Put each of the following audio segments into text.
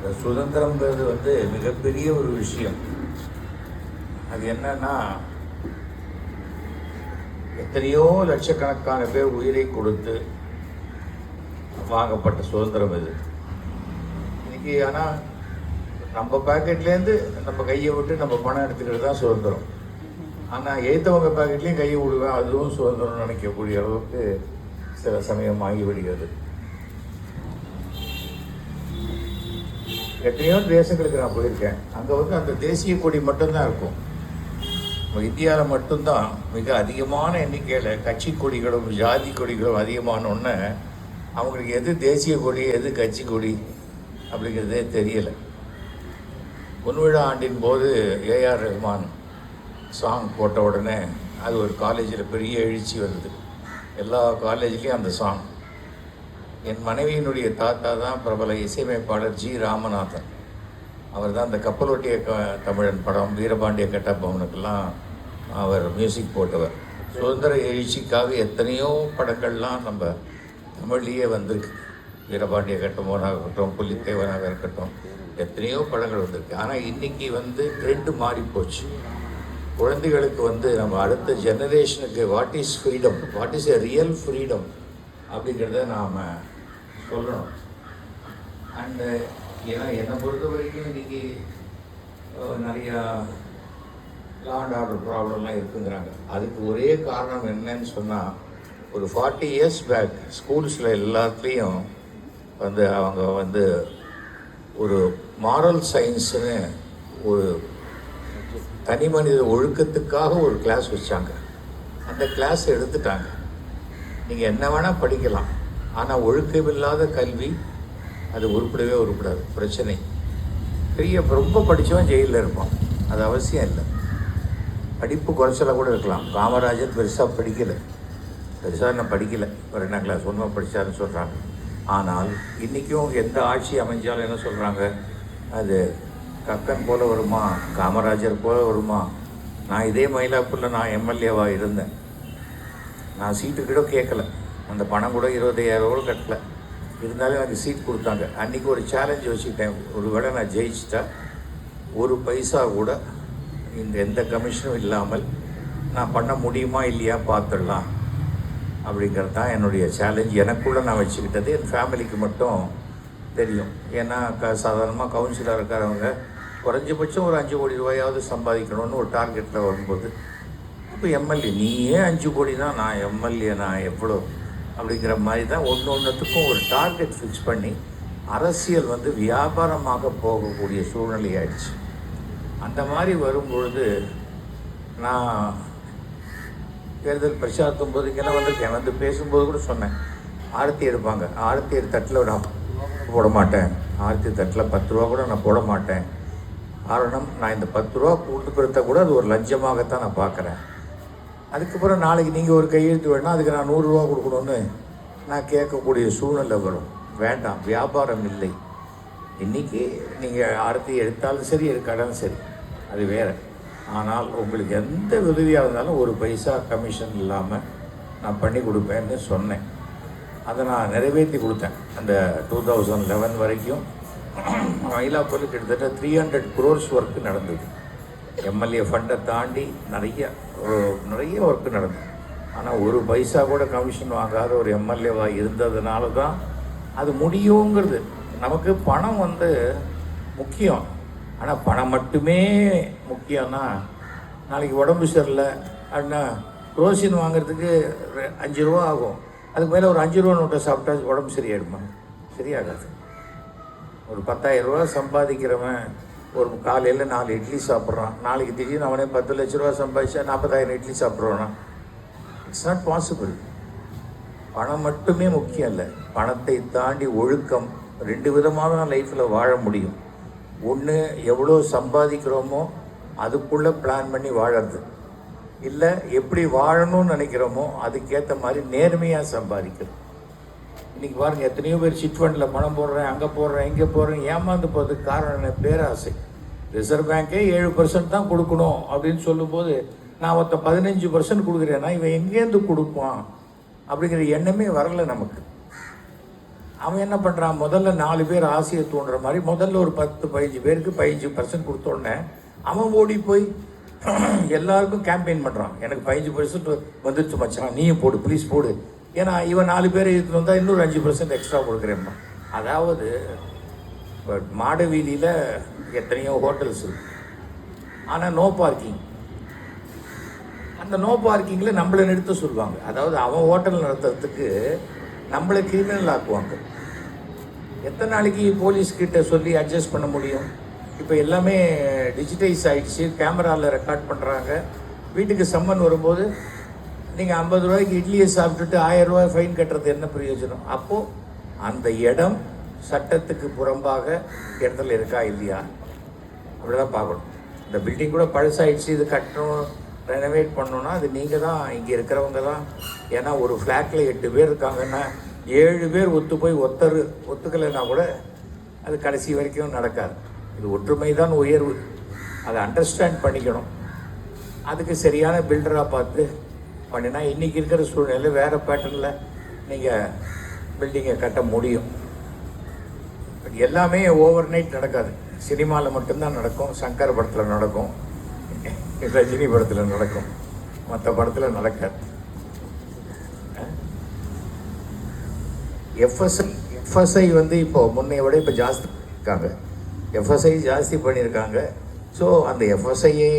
இந்த சுதந்திரங்கிறது மிகப்பெரிய ஒரு விஷயம். அது என்னன்னா, எத்தனையோ லட்சக்கணக்கான பேர் உயிரை கொடுத்து வாங்கப்பட்ட சுதந்திரம் இது. இன்னைக்கு ஆனால் நம்ம பாக்கெட்லேருந்து நம்ம கையை விட்டு நம்ம பணம் எடுத்துக்கிறது தான் சுதந்திரம். ஆனால் எய்த்தவங்க பாக்கெட்லேயும் கையை விடுவேன், அதுவும் சுதந்திரம்னு நினைக்கக்கூடிய அளவுக்கு சில சமயம் ஆகிவிடுகிறது. எத்தனையோ தேசங்களுக்கு நான் போயிருக்கேன். அங்கே அந்த தேசிய கொடி மட்டும்தான் இருக்கும். இந்தியாவில் மட்டும்தான் மிக அதிகமான எண்ணிக்கையில் கட்சி கொடிகளும் ஜாதி கொடிகளும் அதிகமானோன்னு அவங்களுக்கு எது தேசிய கொடி எது கட்சி கொடி அப்படிங்கிறதே தெரியலை. பொன்விழா ஆண்டின் போது ஏஆர் ரஹ்மான் சாங் போட்ட உடனே அது ஒரு காலேஜில் பெரிய எழுச்சி வருது. எல்லா காலேஜ்லேயும் அந்த சாங். என் மனைவியினுடைய தாத்தா தான் பிரபல இசையமைப்பாளர் ஜி ராமநாதன். அவர் தான் அந்த கப்பலோட்டிய தமிழன் படம், வீரபாண்டிய கட்டபொம்மனுக்கெல்லாம் அவர் மியூசிக் போட்டவர். சுதந்திர எழுச்சிக்காக எத்தனையோ படங்கள்லாம் நம்ம தமிழ்லேயே வந்திருக்கு. வீரபாண்டிய கட்டபொம்மனாக இருக்கட்டும், புலித்தேவனாக இருக்கட்டும், எத்தனையோ படங்கள் வந்திருக்கு. ஆனால் இன்றைக்கி ட்ரெண்டு மாறி போச்சு. குழந்தைகளுக்கு நம்ம அடுத்த ஜெனரேஷனுக்கு what is freedom, what is a real freedom அப்படிங்கிறத நாம் சொல்லணும். அண்டு ஏன்னா என்னை பொறுத்த வரைக்கும் இன்றைக்கி நிறையா லா அண்ட் ஆர்டர் ப்ராப்ளம்லாம் இருக்குங்கிறாங்க. அதுக்கு ஒரே காரணம் என்னன்னு சொன்னால், ஒரு 40 இயர்ஸ் பேக் ஸ்கூல்ஸில் எல்லாத்துலேயும் அவங்க ஒரு மாரல் சயின்ஸுன்னு ஒரு தனி மனித ஒழுக்கத்துக்காக ஒரு கிளாஸ் வச்சாங்க. அந்த கிளாஸ் எடுத்துட்டாங்க. நீங்கள் என்ன வேணால் படிக்கலாம், ஆனால் ஒழுக்கமில்லாத கல்வி அது உருப்படாது. பிரச்சனை ரொம்ப படித்தவன் ஜெயிலில் இருப்பான். அது அவசியம் இல்லை. படிப்பு குறைச்சலாக கூட இருக்கலாம். காமராஜர் பெருசாக படிக்கலை, ஒரு 2ஆம் கிளாஸ் ஒன்றும் படித்தாருன்னு சொல்கிறாங்க. ஆனால் இன்றைக்கும் எந்த ஆட்சி அமைஞ்சாலும் என்ன சொல்கிறாங்க, அது கக்கன் போல் வருமா, காமராஜர் போல் வருமா. நான் இதே மயிலாப்பூரில் நான் எம்எல்ஏவாக இருந்தேன். நான் சீட்டு கூட கேட்கல, அந்த பணம் கூட 25,000 கூட கட்டலை. இருந்தாலும் எனக்கு சீட் கொடுத்தாங்க. அன்றைக்கி ஒரு சேலஞ்சு வச்சுக்கிட்டேன், ஒரு வேளை நான் ஜெயிச்சிட்டா ஒரு பைசா கூட எந்த கமிஷனும் இல்லாமல் நான் பண்ண முடியுமா இல்லையா பார்த்துடலாம் அப்படிங்கிறது தான் என்னுடைய சேலஞ்ச். எனக்குள்ளே நான் வச்சுக்கிட்டது. என் ஃபேமிலிக்கு மட்டும் தெரியும். ஏன்னா சாதாரணமாக கவுன்சிலராக இருக்கிறவங்க குறைஞ்சபட்சம் ஒரு 5 கோடி ரூபாயாவது சம்பாதிக்கணும்னு ஒரு டார்கெட்டில் வரும்போது, இப்போ எம்எல்ஏ நீயே 5 கோடி தான், நான் எம்எல்ஏ நான் எவ்வளோ அப்படிங்கிற மாதிரி தான் ஒன்றுத்துக்கும் ஒரு டார்கெட் ஃபிக்ஸ் பண்ணி அரசியல் வியாபாரமாக போகக்கூடிய சூழ்நிலை ஆயிடுச்சு. அந்த மாதிரி வரும்பொழுது நான் தேர்தல் பிரச்சாரத்தும் போது இங்கே வந்திருக்கேன். பேசும்போது கூட சொன்னேன், ஆரத்தி எடுப்பாங்க, ஆரத்தி தட்டில் நான் போட மாட்டேன், ஆரத்தி தட்டில் 10 ரூபா கூட நான் போட மாட்டேன். காரணம், நான் இந்த 10 ரூபா கொடுத்துக்கிறத கூட அது ஒரு லஞ்சமாகத்தான் நான் பார்க்குறேன். அதுக்கப்புறம் நாளைக்கு நீங்கள் ஒரு கையெழுத்து வேணால் அதுக்கு நான் 100 ரூபா கொடுக்கணுன்னு நான் கேட்கக்கூடிய சூழ்நிலை வரும். வேண்டாம், வியாபாரம் இல்லை. இன்றைக்கி நீங்கள் ஆரத்தி எடுத்தாலும் சரி, எடுக்காட்டாலும் சரி, அது வேறு. ஆனால் உங்களுக்கு எந்த உதவியாக இருந்தாலும் ஒரு பைசா கமிஷன் இல்லாமல் நான் பண்ணி கொடுப்பேன்னு சொன்னேன். அதை நான் நிறைவேற்றி கொடுத்தேன். அந்த 2011 வரைக்கும் மயிலாப்பூரில் கிட்டத்தட்ட 300 crores ஒர்க்கு நடந்தது. எம்எல்ஏ ஃபண்டை தாண்டி நிறைய ஒர்க்கு நடந்தது. ஆனால் ஒரு பைசா கூட கமிஷன் வாங்காத ஒரு எம்எல்ஏவாக இருந்ததுனால தான் அது முடியுங்கிறது. நமக்கு பணம் முக்கியம். ஆனால் பணம் மட்டுமே முக்கியம்னா, நாளைக்கு உடம்பு சரியில்லை அப்படின்னா குரோசின் வாங்கிறதுக்கு 5 ரூபா ஆகும். அதுக்கு மேலே ஒரு 5 ரூபா நோட்டை சாப்பிட்டா உடம்பு சரியாயிடுமா? சரியாகாது. ஒரு 10,000 ரூபா சம்பாதிக்கிறவன் ஒரு காலையில் 4 இட்லி சாப்பிட்றான். நாளைக்கு திடீர்னு அவனே 10 லட்ச ரூபா சம்பாதிச்சா 40,000 இட்லி சாப்பிட்றானா? It's not possible. பணம் மட்டுமே முக்கியம் இல்லை. பணத்தை தாண்டி ஒழுக்கம், 2 விதமாக தான் லைஃப்பில் வாழ முடியும். ஒன்று, எவ்வளோ சம்பாதிக்கிறோமோ அதுக்குள்ளே பிளான் பண்ணி வாழறது. இல்லை, எப்படி வாழணும்னு நினைக்கிறோமோ அதுக்கேற்ற மாதிரி நேர்மையாக சம்பாதிக்கிறது. இன்றைக்கி பாருங்கள், எத்தனையோ பேர் சிட் ஃபண்டில் பணம் போடுறேன், அங்கே போடுறேன், இங்கே போடுறேன், ஏமாந்து போகிறதுக்கு காரணம் என்ன? பேராசை. ரிசர்வ் பேங்கே 7% தான் கொடுக்கணும் அப்படின்னு சொல்லும்போது, நான் ஒருத்த 15% கொடுக்குறேன்னா இவன் எங்கேருந்து கொடுப்பான் அப்படிங்கிற எண்ணமே வரலை நமக்கு. அவன் என்ன பண்ணுறான், முதல்ல 4 பேர் ஆசையை தூண்டுற மாதிரி முதல்ல ஒரு 10-15 பேருக்கு 15% கொடுத்தோடனே அவன் ஓடி போய் எல்லாருக்கும் கேம்பெயின் பண்ணுறான். எனக்கு 15% வந்துடுச்சு மச்சான், நீயும் போடு ப்ளீஸ் போடு. ஏன்னா இவன் 4 பேரை எடுத்துகிட்டு வந்தால் இன்னொரு 5% எக்ஸ்ட்ரா கொடுக்குறேம்மா. அதாவது மாட வீதியில் எத்தனையோ ஹோட்டல்ஸ் இருக்கு, ஆனால் நோ பார்க்கிங். அந்த நோ பார்க்கிங்கில் நம்மளை நிறுத்த சொல்லுவாங்க. அதாவது அவன் ஹோட்டல் நடத்துறதுக்கு நம்மளை கிரிமினல் ஆக்குவாங்க. எத்தனை நாளைக்கு போலீஸ்கிட்ட சொல்லி அட்ஜஸ்ட் பண்ண முடியும்? இப்போ எல்லாமே டிஜிட்டைஸ் ஆகிடுச்சு, கேமராவில் ரெக்கார்ட் பண்ணுறாங்க. வீட்டுக்கு சம்மன் வரும்போது நீங்கள் 50 ரூபாய்க்கு இட்லியை சாப்பிட்டுட்டு 1000 ரூபாய் ஃபைன் கட்டுறது என்ன பிரயோஜனம்? அப்போது அந்த இடம் சட்டத்துக்கு புறம்பாக இடத்துல இருக்கா இல்லையா அப்படி தான் பார்க்கணும். இந்த பில்டிங் கூட பழசாயிடுச்சு, இது கட்டணும் ரெனோவேட் பண்ணணுன்னா அது நீங்கள் தான், இங்கே இருக்கிறவங்க தான். ஏன்னா ஒரு ஃப்ளாட்டில் 8 பேர் இருக்காங்கன்னா 7 பேர் ஒத்து போய் ஒத்துக்கலைன்னா கூட அது கடைசி வரைக்கும் நடக்காது. இது ஒற்றுமை தான் உயர்வு, அதை அண்டர்ஸ்டாண்ட் பண்ணிக்கணும். அதுக்கு சரியான பில்டராக பார்த்து பண்ணினா இன்றைக்கி இருக்கிற சூழ்நிலை வேறு பேட்டர்னில் நீங்கள் பில்டிங்கை கட்ட முடியும். பட் எல்லாமே ஓவர் நைட் நடக்காது. சினிமாவில் மட்டும்தான் நடக்கும், சங்கர் படத்தில் நடக்கும், ரஜினி படத்தில் நடக்கும், மற்ற படத்தில் நடக்காது. எஃப்எஸ்ஐ வந்து இப்போ முன்னைய விட இப்போ ஜாஸ்தி இருக்காங்க, எஃப்எஸ்ஐ ஜாஸ்தி பண்ணியிருக்காங்க. ஸோ அந்த எஃப்எஸ்ஐயை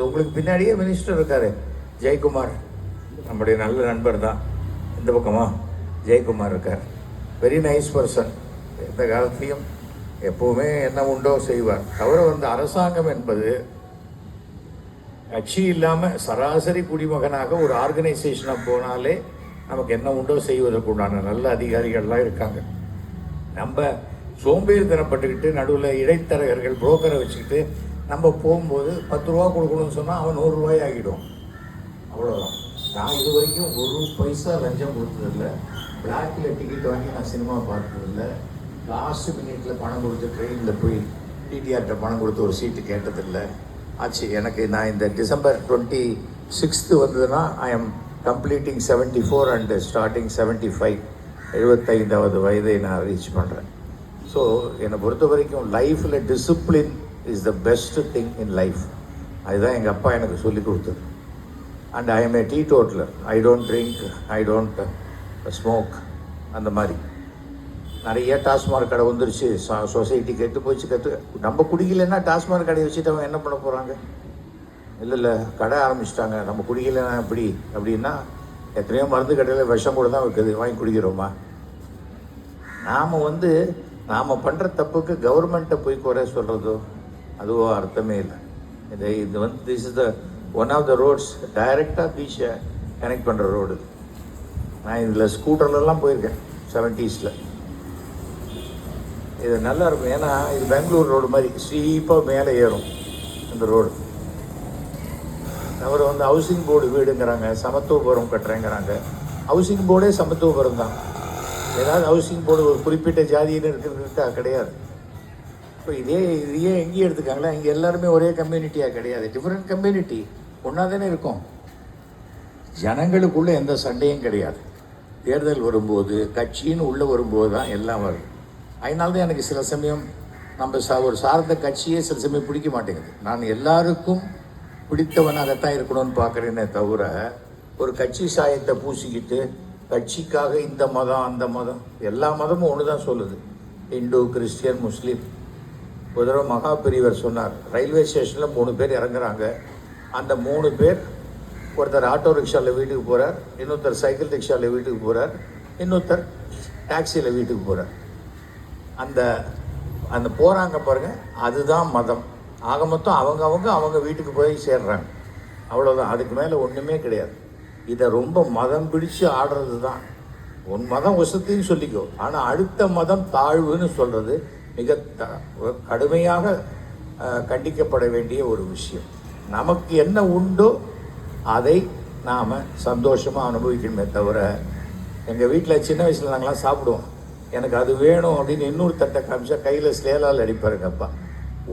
உங்களுக்கு பின்னாடியே மினிஸ்டர் இருக்கார் ஜெயக்குமார், நம்முடைய நல்ல நண்பர் தான். இந்த பக்கமா ஜெயக்குமார் இருக்கார், வெரி நைஸ் பர்சன். எந்த காலத்துலேயும் எப்போவுமே என்ன உண்டோ செய்வார். தவிர வந்து அரசாங்கம் என்பது கட்சி இல்லாமல் சராசரி குடிமகனாக ஒரு ஆர்கனைசேஷனாக போனாலே நமக்கு என்ன உண்டோ செய்வதற்கு உண்டான நல்ல அதிகாரிகள்லாம் இருக்காங்க. நம்ம சோம்பேறித்தனப்பட்டுக்கிட்டு நடுவில் இடைத்தரகர்கள் புரோக்கரை வச்சுக்கிட்டு நம்ம போகும்போது 10 ரூபா கொடுக்கணும்னு சொன்னால் அவன் 100 ரூபாய் ஆகிடும். அவ்வளோதான். நான் இது வரைக்கும் 1 பைசா லஞ்சம் கொடுத்ததில்லை, பிளாக்கில் டிக்கெட் வாங்கி நான் சினிமா பார்த்ததில்லை, லாஸ்ட் மினிட்ல பணம் கொடுத்து ட்ரெயினில் போய் டிடிஆர்கிட்ட பணம் கொடுத்து ஒரு சீட்டு கேட்டதில்லை. ஆச்சு எனக்கு. நான் இந்த December 26 வந்ததுன்னா I am completing 74 and starting 75, 75வது வயதை நான் ரீச் பண்ணுறேன். ஸோ என்னை பொறுத்த வரைக்கும் லைஃப்பில் discipline is the best thing in life. அதுதான் எங்கள் அப்பா எனக்கு சொல்லி கொடுத்தது. And I am a teetotaller, I don't drink, I don't smoke. அந்த மாதிரி நிறைய டாஸ்மாக் கடை வந்துருச்சு, சொசைட்டி கெட்டு போச்சு. நம்ம குடிக்கலைன்னா டாஸ்மாக் கடையை வச்சுட்டு அவங்க என்ன பண்ண போகிறாங்க? இல்லை கடை ஆரம்பிச்சிட்டாங்க, நம்ம குடிக்கலைன்னா எப்படி அப்படின்னா எத்தனையோ மருந்து கடையில் விஷம் கூட தான் வைக்குது, வாங்கி குடிக்கிறோமா? நாம் பண்ணுற தப்புக்கு கவர்மெண்ட்டை போய் குறை சொல்கிறதோ அதுவோ அர்த்தமே இல்லை. இது வந்து this is the one of the roads, டைரெக்டாக பீச்சை கனெக்ட் பண்ணுற ரோடு. நான் இதில் ஸ்கூட்டர்லலாம் போயிருக்கேன் 70s. இது நல்லா இருக்கும், ஏன்னா இது பெங்களூர் ரோடு மாதிரி ஸ்டீப்பாக மேலே ஏறும் இந்த ரோடு. அவர் வந்து ஹவுசிங் போர்டு வீடுங்கிறாங்க, சமத்துவபுரம் கட்டுறேங்கிறாங்க. ஹவுசிங் போர்டே சமத்துவபுரம் தான். ஏதாவது ஹவுசிங் போர்டு ஒரு குறிப்பிட்ட ஜாதின்னு இருக்கிறதுக்கா? கிடையாது. இப்போ இதையே எங்கேயும் எடுத்துக்காங்களா? இங்கே எல்லாருமே ஒரே கம்யூனிட்டியாக கிடையாது, டிஃப்ரெண்ட் கம்யூனிட்டி ஒன்றா தானே இருக்கும். ஜனங்களுக்குள்ளே எந்த சண்டையும் கிடையாது. தேர்தல் வரும்போது கட்சின்னு உள்ளே வரும்போது தான் எல்லாம் வரும். அதனால தான் எனக்கு சில சமயம் நம்ம ஒரு சார்ந்த கட்சியே சில சமயம் பிடிக்க மாட்டேங்குது. நான் எல்லாருக்கும் பிடித்தவனாகத்தான் இருக்கணும்னு பார்க்குறேனே தவிர ஒரு கட்சி சாயத்தை பூசிக்கிட்டு கட்சிக்காக இந்த மதம் அந்த மதம், எல்லா மதமும் ஒன்று தான் சொல்லுது, இந்து கிறிஸ்டியன் முஸ்லீம். ஒரு தடவை மகா பெரியவர் சொன்னார், ரயில்வே ஸ்டேஷனில் 3 பேர் இறங்குறாங்க. அந்த 3 பேர், ஒருத்தர் ஆட்டோ ரிக்ஷாவில் வீட்டுக்கு போகிறார், இன்னொருத்தர் சைக்கிள் ரிக்ஷாவில் வீட்டுக்கு போகிறார், இன்னொருத்தர் டாக்ஸியில் வீட்டுக்கு போகிறார். அந்த போகிறாங்க பாருங்கள், அதுதான் மதம். ஆக மொத்தம் அவங்க வீட்டுக்கு போய் சேர்றாங்க, அவ்வளோதான். அதுக்கு மேலே ஒன்றுமே கிடையாது. இதை ரொம்ப மதம் பிடிச்சு ஆடுறது தான். உன் மதம் வசத்தின்னு சொல்லிக்கோ, ஆனால் அடுத்த மதம் தாழ்வுன்னு சொல்கிறது மிக கடுமையாக கண்டிக்கப்பட வேண்டிய ஒரு விஷயம். நமக்கு என்ன உண்டோ அதை நாம் சந்தோஷமாக அனுபவிக்கணுமே தவிர, எங்கள் வீட்டில் சின்ன வயசில் நாங்களாம் சாப்பிடுவோம், எனக்கு அது வேணும் அப்படின்னு இன்னொரு தட்டை காமிச்சா கையில் ஸ்லேலால் அடிப்பாருங்க அப்பா.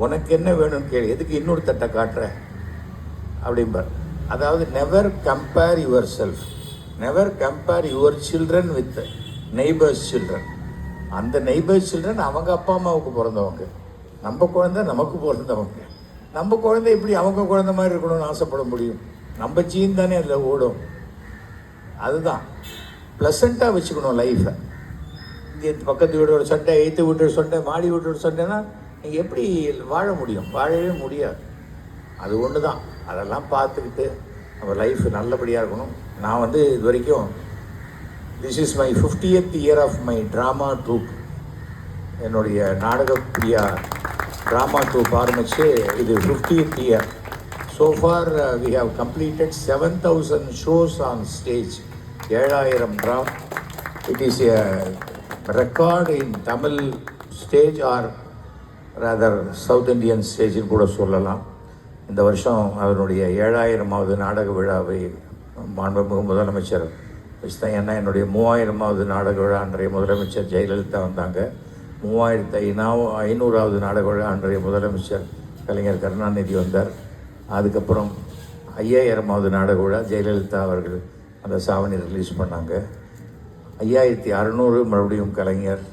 உனக்கு என்ன வேணும்னு கேளு, எதுக்கு இன்னொரு தட்டை காட்டுற அப்படிம்பார். அதாவது never compare your self, never compare your children with neighbours children. அந்த நெய்பர் சில்ட்ரன் அவங்க அப்பா அம்மாவுக்கு பிறந்தவங்க, நம்ம குழந்தை நமக்கு பிறந்தவங்க. நம்ம குழந்தை எப்படி அவங்க குழந்தை மாதிரி இருக்கணும்னு ஆசைப்பட முடியும்? நம்ம ஜீன் தானே அதில் ஓடும். அதுதான் ப்ளசண்ட்டாக வச்சுக்கணும் லைஃப்பை. இங்கே பக்கத்து வீட்டோட சண்டை, எய்த்து வீட்டோட சண்டை, மாடி வீட்டோட சண்டைன்னா நீங்கள் எப்படி வாழ முடியும்? வாழவே முடியாது. அது ஒன்று தான். அதெல்லாம் பார்த்துக்கிட்டு நம்ம லைஃப் நல்லபடியாக இருக்கணும். நான் வந்து இது வரைக்கும் this is my 50th year of my drama troupe. என்னுடைய நாடகப்பிரியா ட்ராமா ட்ரூப் ஆரம்பித்து இது 50th year. So far we have completed 7,000 shows on stage, 7,000 drama. It is a record in Tamil stage or rather South Indian stage கூட சொல்லலாம். இந்த வருஷம் அதனுடைய 7,000வது நாடக விழாவை மாண்புமிகு முதலமைச்சர் வச்சுதான். ஏன்னா என்னுடைய 3,000வது நாடக விழா அன்றைய முதலமைச்சர் ஜெயலலிதா வந்தாங்க. 3,500வது நாடக விழா அன்றைய முதலமைச்சர் கலைஞர் கருணாநிதி வந்தார். அதுக்கப்புறம் 5,000வது நாடக விழா ஜெயலலிதா அவர்கள் அந்த சாவணி ரிலீஸ் பண்ணாங்க. 5,600 மறுபடியும் கலைஞர்,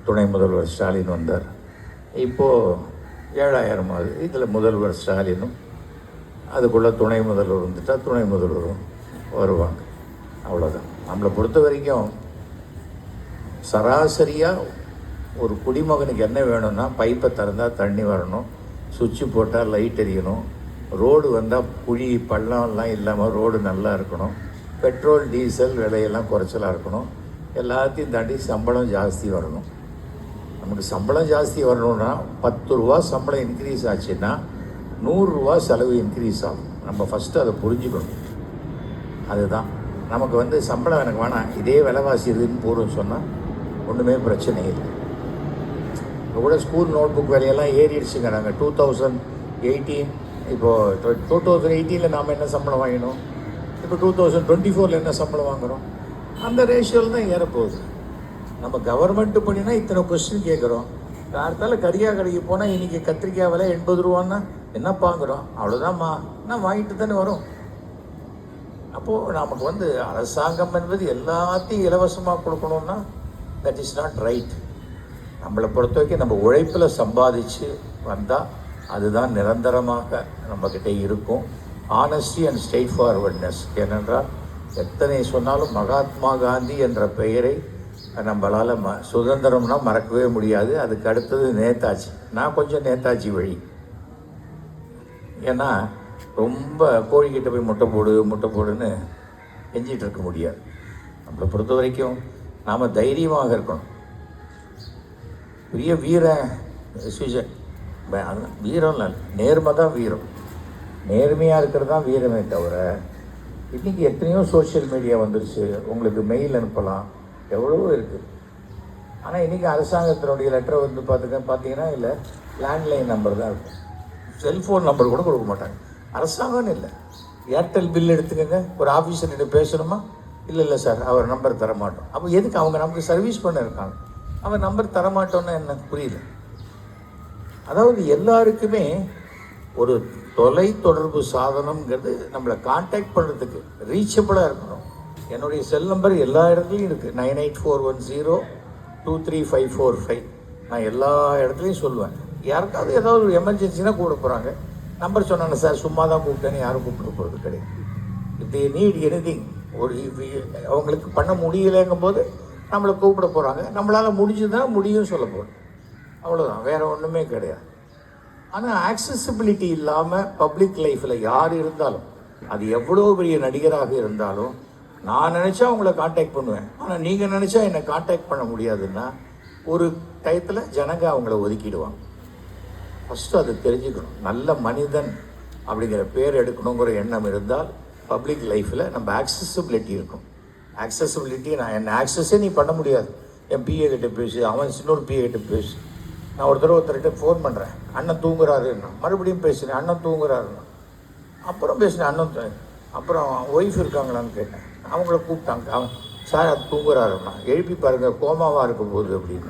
துணை முதல்வர் ஸ்டாலின் வந்தார். இப்போது 7,000வது இதில் முதல்வர் ஸ்டாலினும் அதுக்குள்ளே துணை முதல்வர் வந்துட்டால் துணை முதல்வரும் வருவாங்க. அவ்வளோதான். நம்மளை பொறுத்த வரைக்கும் சராசரியாக ஒரு குடிமகனுக்கு என்ன வேணும்னா, பைப்பை திறந்தால் தண்ணி வரணும், சுவிட்சு போட்டால் லைட் எரியணும், ரோடு வந்தால் குழி பள்ளம்லாம் இல்லாமல் ரோடு நல்லா இருக்கணும், பெட்ரோல் டீசல் விலையெல்லாம் குறைச்சலாக இருக்கணும், எல்லாத்தையும் தாண்டி சம்பளம் ஜாஸ்தி வரணும். நமக்கு சம்பளம் ஜாஸ்தி வரணும்னா 10 ரூபா சம்பளம் இன்க்ரீஸ் ஆச்சுன்னா 100 ரூபா செலவு இன்க்ரீஸ் ஆகும். நம்ம ஃபஸ்ட்டு அதை புரிஞ்சுக்கணும். அதுதான் நமக்கு வந்து சம்பளம் எனக்கு வேணாம், இதே விலைவாசி இதுன்னு போடுன்னு சொன்னால் ஒன்றுமே பிரச்சனை இல்லை. இப்போ கூட ஸ்கூல் நோட் புக் விலையெல்லாம் ஏறிடுச்சுங்கிறாங்க. 2018 இப்போது 2018 நாம் என்ன சம்பளம் வாங்கினோம், இப்போ 2024 என்ன சம்பளம் வாங்குகிறோம், அந்த ரேஷியோவில் தான் ஏறப்போகுது. நம்ம கவர்மெண்ட்டு பண்ணினா இத்தனை கொஸ்டின் கேட்குறோம். காலத்தால் கரியா கடைக்கு போனால் இன்றைக்கி கத்திரிக்காய் விலை 80 ரூபான்னா என்ன பாங்குறோம்? அவ்வளோதான்மா, என்ன வாங்கிட்டு தானே வரும். அப்போது நமக்கு வந்து அரசாங்கம் என்பது எல்லாத்தையும் இலவசமாக கொடுக்கணுன்னா தட் இஸ் நாட் ரைட். நம்மளை பொறுத்த வரைக்கும் நம்ம உழைப்பில் சம்பாதிச்சு வந்தால் அதுதான் நிரந்தரமாக நம்மக்கிட்ட இருக்கும். Honesty and straight forwardness. ஏனென்றால் எத்தனை சொன்னாலும் மகாத்மா காந்தி என்ற பெயரை நம்மளால் சுதந்திரம்னா மறக்கவே முடியாது. அதுக்கு அடுத்தது நேதாஜி. நான் கொஞ்சம் நேதாஜி வழி. ஏன்னா ரொம்ப கோழிக்கிட்ட போய் முட்டை போடுன்னு கெஞ்சிகிட்டு இருக்க முடியாது. நம்மளை பொறுத்த வரைக்கும் நாம் தைரியமாக இருக்கணும். பெரிய வீரன் சுஜன் வீரம் இல்லை, நேர்மை தான் வீரம். நேர்மையாக இருக்கிறது தான் வீரமே தவிர, இன்றைக்கி எத்தனையோ சோஷியல் மீடியா வந்துருச்சு. உங்களுக்கு மெயில் அனுப்பலாம், எவ்வளவோ இருக்குது. ஆனால் இன்றைக்கி அரசாங்கத்தினுடைய லெட்டரை வந்து பார்த்தீங்கன்னா இல்லை, லேண்ட்லைன் நம்பர் தான் இருக்கும். செல்ஃபோன் நம்பர் கூட கொடுக்க மாட்டாங்க. அரசாங்கம்னு இல்லை, ஏர்டெல் பில் எடுத்துக்கோங்க, ஒரு ஆஃபீஸர்கிட்ட பேசணுமா, இல்லை சார் அவர் நம்பர் தரமாட்டோம். அப்போ எதுக்கு? அவங்க நமக்கு சர்வீஸ் பண்ண இருக்காங்க, அவன் நம்பர் தரமாட்டோன்னு எனக்கு புரியல. அதாவது எல்லாருக்குமே ஒரு தொலை தொடர்பு சாதனம்ங்கிறது நம்மளை கான்டாக்ட் பண்ணுறதுக்கு ரீச்சபிளாக இருக்கணும். என்னுடைய செல் நம்பர் எல்லா இடத்துலையும் இருக்குது, 9841023545. நான் எல்லா இடத்துலையும் சொல்லுவேன். யாருக்காவது ஏதாவது ஒரு எமர்ஜென்சினா கூட போகிறாங்க, நம்பர் சொன்னாங்க சார், சும்மா தான் கூப்பிட்டேன்னு யாரும் கூப்பிட போகிறது கிடையாது. இஃப் தே நீட் எனிதிங், ஒரு அவங்களுக்கு பண்ண முடியலைங்கும் போது நம்மளை கூப்பிட போகிறாங்க. நம்மளால் முடிஞ்சுதான் முடியும் சொல்ல போகிறோம், அவ்வளோதான், வேறு ஒன்றுமே கிடையாது. ஆனால் ஆக்சசிபிலிட்டி இல்லாமல் பப்ளிக் லைஃப்பில் யார் இருந்தாலும், அது எவ்வளோ பெரிய நடிகராக இருந்தாலும், நான் நினச்சா உங்களை காண்டாக்ட் பண்ணுவேன், ஆனால் நீங்கள் நினச்சா என்னை காண்டாக்ட் பண்ண முடியாதுன்னா ஒரு டயத்தில் ஜனங்க அவங்கள ஒதுக்கிடுவாங்க. ஃபஸ்ட்டு அது தெரிஞ்சுக்கணும். நல்ல மனிதன் அப்படிங்கிற பேர் எடுக்கணுங்கிற எண்ணம் இருந்தால் பப்ளிக் லைஃப்பில் நம்ம ஆக்சசிபிலிட்டி இருக்கும். ஆக்சசிபிலிட்டி நான் என்ன ஆக்சஸே நீ பண்ண முடியாது. என் பிஏ கிட்ட பேசு, அவன் இன்னொரு பிஏ கிட்ட பேசு. நான் ஒருத்தர்கிட்ட ஃபோன் பண்ணுறேன், அண்ணன் தூங்குறாருன்னா, மறுபடியும் பேசுகிறேன், அண்ணன் தூங்குறாருன்னா, அப்புறம் பேசுகிறேன் அண்ணன், அப்புறம் ஒய்ஃப் இருக்காங்களான்னு கேட்டேன், அவங்கள கூப்பிட்டாங்க, அவன் சார் அது தூங்குறாருன்னா, எழுப்பி பாருங்கள் கோமாவாக இருக்கும் போது அப்படின்னு.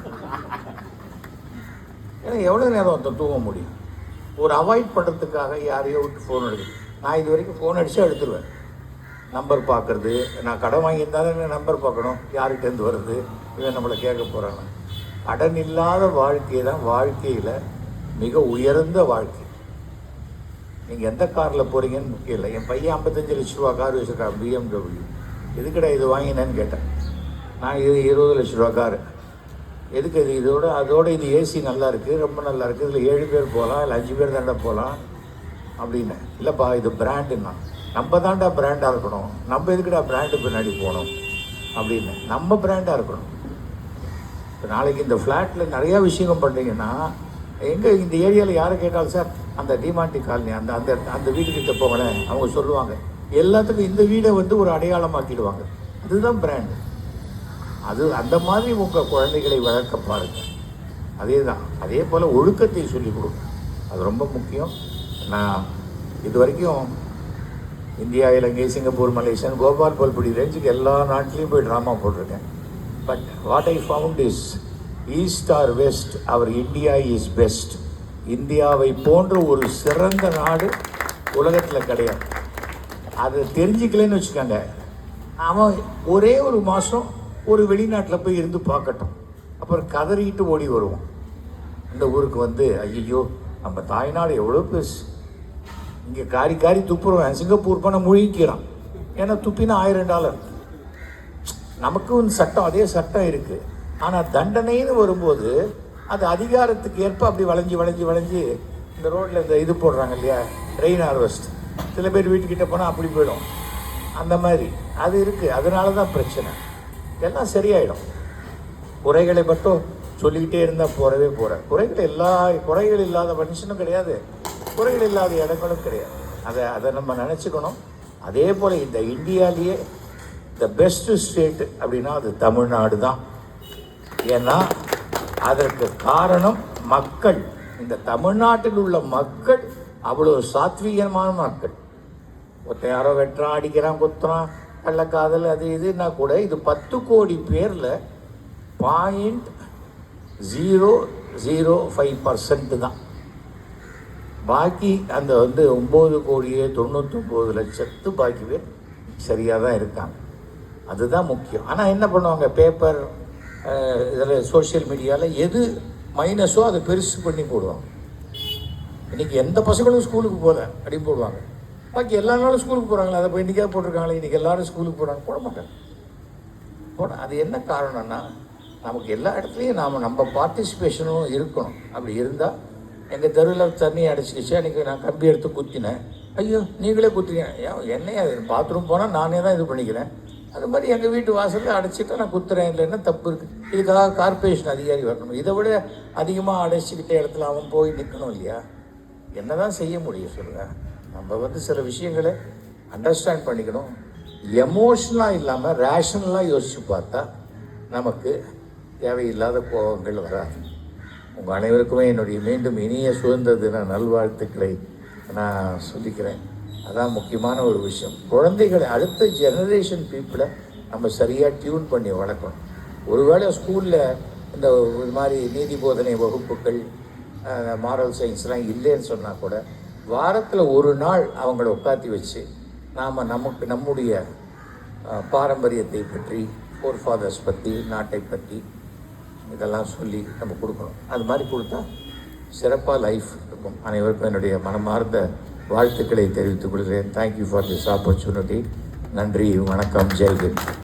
ஏன்னா எவ்வளோ நேரம் ஒருத்தன் தூங்க முடியும்? ஒரு அவாய்ட் பண்ணுறதுக்காக யாரையோ விட்டு ஃபோன் எடுக்கு. நான் இது வரைக்கும் ஃபோன் அடித்தா எடுத்துருவேன். நம்பர் பார்க்குறது. நான் கடன் வாங்கியிருந்தாலும் நம்பர் பார்க்கணும், யார்கிட்டேருந்து வருது, இவன் நம்மளை கேட்க போகிறாங்க. கடன் இல்லாத வாழ்க்கை தான் வாழ்க்கையில் மிக உயர்ந்த வாழ்க்கை. நீங்கள் எந்த காரில் போகிறீங்கன்னு முக்கியம் இல்லை. என் பையன் 55 லட்ச ரூபா கார் வச்சுருக்கான், BMW. எதுக்கடா இது வாங்கினேன்னு கேட்டேன். நான் இது 20 லட்ச ரூபா காரு. எதுக்கு இது? அதோட இது ஏசி நல்லா இருக்குது, ரொம்ப நல்லா இருக்குது, இதில் 7 பேர் போகலாம், இல்லை 5 பேர் தாண்டா போகலாம் அப்படின்னு. இல்லைப்பா இது பிராண்டுன்னா, நம்ம தாண்டா பிராண்டாக இருக்கணும், நம்ம எதுக்குடா பிராண்டு பின்னாடி போகணும் அப்படின்னு. நம்ம பிராண்டாக இருக்கணும். இப்போ நாளைக்கு இந்த ஃப்ளாட்டில் நிறையா விஷயங்கள் பண்ணுறீங்கன்னா, எங்கே இந்த ஏரியாவில் யாரை கேட்டாலும் சார் அந்த டிமாண்டி காலனி அந்த அந்த அந்த வீட்டுக்கிட்ட போங்களேன், அவங்க சொல்லுவாங்க. எல்லாத்துக்கும் இந்த வீடை ஒரு அடையாளமாக்கிடுவாங்க. அதுதான் பிராண்டு. அது அந்த மாதிரி உங்கள் குழந்தைகளை வளர்க்க பாருங்க. அதே தான். அதே போல் ஒழுக்கத்தை சொல்லிக் கொடுங்க, அது ரொம்ப முக்கியம். நான் இது வரைக்கும் இந்தியா, இலங்கை, சிங்கப்பூர், மலேசியா, கோபால் பல்புடி ரேஞ்சுக்கு எல்லா நாட்டிலையும் போய் ட்ராமா போட்டிருக்கேன். But what I found is east or west, our India is best. இந்தியாவை போன்ற ஒரு சிறந்த நாடு உலகத்தில் கிடையாது. அதை தெரிஞ்சுக்கலன்னு வச்சுக்கோங்க, அவன் ஒரே ஒரு மாதம் ஒரு வெளிநாட்டில் போய் இருந்து பார்க்கட்டும், அப்புறம் கதறிட்டு ஓடி வருவோம். இந்த ஊருக்கு ஐயோ நம்ம தாய்நாடு எவ்வளோ பெருசு, இங்கே காரி காரி துப்புருவேன். சிங்கப்பூர் போனால் முழிக்கிறான், ஏன்னா துப்பினா $1000. நமக்கும் சட்டம், அதே சட்டம் இருக்குது. ஆனால் தண்டனைன்னு வரும்போது அது அதிகாரத்துக்கு ஏற்ப அப்படி வளைஞ்சி வளைஞ்சி வளைஞ்சி இந்த ரோட்டில் இந்த இது போடுறாங்க இல்லையா, ரெயின் ஹார்வெஸ்ட். சில பேர் வீட்டுக்கிட்ட போனால் அப்படி போயிடும். அந்த மாதிரி அது இருக்குது. அதனால தான் பிரச்சனை. எல்லாம் சரியாயிடும். குறைகளை மட்டும் சொல்லிக்கிட்டே இருந்தால் போகிறவே குறைகள் இல்லாத மனுஷனும் கிடையாது, குறைகள் இல்லாத இடங்களும் கிடையாது. அதை நம்ம நினச்சிக்கணும். அதே போல் இந்த இந்தியாவிலேயே த பெஸ்ட் ஸ்டேட் அப்படின்னா அது தமிழ்நாடு தான். ஏன்னா அதற்கு காரணம் மக்கள். இந்த தமிழ்நாட்டில் உள்ள மக்கள் அவ்வளோ சாத்வீகமான மக்கள். ஒருத்தன் யாரோ வெட்டுறான், அடிக்கிறான், குத்துறான், கள்ளக்காதல், அது இதுன்னா கூட இது 10 கோடி பேரில் 0.005% தான். பாக்கி அந்த 9 கோடியே 99 லட்சத்து பாக்கி பேர் சரியாக தான் இருக்காங்க. அதுதான் முக்கியம். ஆனால் என்ன பண்ணுவாங்க, பேப்பர் இதில் சோஷியல் மீடியாவில் எது மைனஸோ அதை பெருசு பண்ணி போடுவாங்க. இன்றைக்கி எந்த பசங்களும் ஸ்கூலுக்கு போகல அப்படின்னு போடுவாங்க. பாக்கி எல்லா நாளும் ஸ்கூலுக்கு போகிறாங்களே, அதை இப்போ இன்றைக்கே போட்டிருக்காங்களே, இன்றைக்கி எல்லோரும் ஸ்கூலுக்கு போகிறாங்க, போட மாட்டாங்க. அது என்ன காரணம்னா, நமக்கு எல்லா இடத்துலையும் நம்ம பார்ட்டிசிபேஷனும் இருக்கணும். அப்படி இருந்தால் எங்கள் தெருவில் தண்ணி அடிச்சிக்கிச்சு, அன்றைக்கி நான் கம்பி எடுத்து குத்தினேன். ஐயோ நீங்களே குத்துறீங்க, என்னையே பாத்ரூம் போனால் நானே தான் இது பண்ணிக்கிறேன். அது மாதிரி எங்கள் வீட்டு வாசலில் அடைச்சிட்டு நான் குத்துறேன், இல்லைன்னா தப்பு இருக்குது. இதுக்காக கார்பரேஷன் அதிகாரி வரணும். இதை விட அதிகமாக அடைச்சிக்கிட்ட இடத்துல அவன் போய் நிற்கணும் இல்லையா? என்ன தான் செய்ய முடியும் சொல்லுங்கள்? நம்ம சில விஷயங்களை அண்டர்ஸ்டாண்ட் பண்ணிக்கணும். எமோஷ்னலாக இல்லாமல் ரேஷனலாக யோசித்து பார்த்தா நமக்கு தேவையில்லாத கோபங்கள் வராது. உங்கள் அனைவருக்குமே என்னுடைய மீண்டும் இனிய சுதந்திர தின நல்வாழ்த்துக்களை நான் சொல்லிக்கிறேன். அதான் முக்கியமான ஒரு விஷயம். குழந்தைகளை, அடுத்த ஜெனரேஷன் பீப்புளை நம்ம சரியாக டியூன் பண்ணி வளர்க்கணும். ஒருவேளை ஸ்கூலில் இந்த இது மாதிரி நீதி போதனை வகுப்புகள், மாரல் சயின்ஸ்லாம் இல்லைன்னு சொன்னால் கூட வாரத்தில் ஒரு நாள் அவங்கள உட்காத்தி வச்சு நம்முடைய பாரம்பரியத்தை பற்றி, ஃபோர் ஃபாதர்ஸ் பற்றி, நாட்டை பற்றி இதெல்லாம் சொல்லி நம்ம கொடுக்கணும். அது மாதிரி கொடுத்தா சிறப்பாக லைஃப் இருக்கும். அனைவருக்கும் என்னுடைய மனமார்ந்த வாழ்த்துக்களை தெரிவித்துக் கொள்கிறேன். Thank you for this opportunity. நன்றி, வணக்கம், ஜெய்ஹிந்த்.